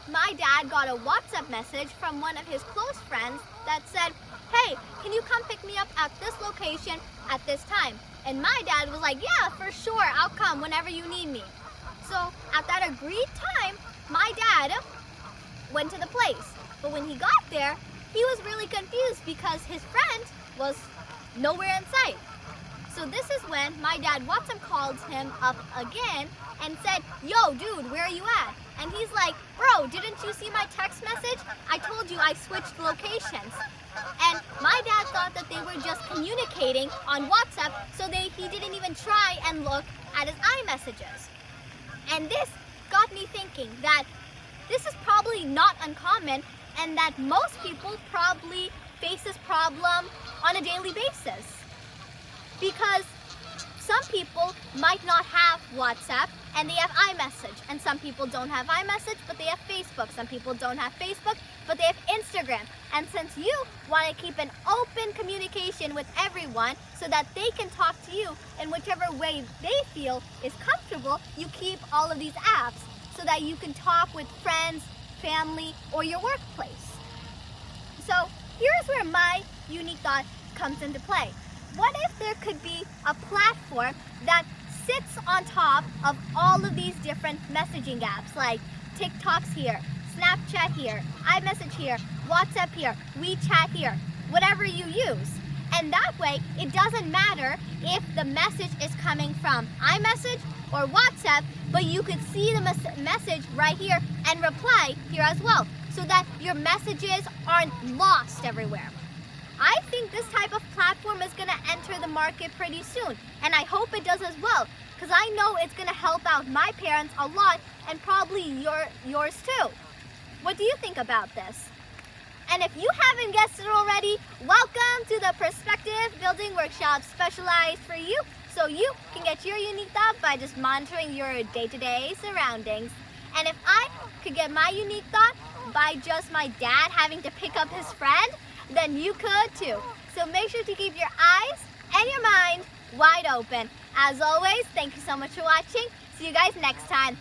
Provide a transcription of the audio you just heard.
my dad got a WhatsApp message from one of his close friends that said, "Hey, can you come pick me up at this location at this time?" And my dad was like, "Yeah, for sure, I'll come whenever you need me." So at that agreed time, my dad went to the place. But when he got there, he was really confused because his friend was nowhere in sight. So this is when my dad WhatsApp called him up again and said, "Yo, dude, where are you at?" And he's like, "Bro, didn't you see my text message? I told you I switched locations." And my dad thought that they were just communicating on WhatsApp, so he didn't even try and look at his iMessages. And this got me thinking that this is probably not uncommon and that most people probably face this problem on a daily basis. Because some people might not have WhatsApp and they have iMessage, and some people don't have iMessage but they have Facebook. Some people don't have Facebook but they have Instagram. And since you want to keep an open communication with everyone so that they can talk to you in whichever way they feel is comfortable, you keep all of these apps so that you can talk with friends, family, or your workplace. So here's where my unique thought comes into play. What if there could be a platform that sits on top of all of these different messaging apps, like TikTok's here, Snapchat here, iMessage here, WhatsApp here, WeChat here, whatever you use. And that way, it doesn't matter if the message is coming from iMessage or WhatsApp, but you could see the message right here and reply here as well, so that your messages aren't lost everywhere. I think this type of platform is going to enter the market pretty soon, and I hope it does as well, because I know it's going to help out my parents a lot and probably yours too. What do you think about this? And if you haven't guessed it already, welcome to the Perspective Building Workshop specialized for you, so you can get your unique thought by just monitoring your day-to-day surroundings. And if I could get my unique thought by just my dad having to pick up his friend, then you could too. So make sure to keep your eyes and your mind wide open. As always, thank you so much for watching. See you guys next time.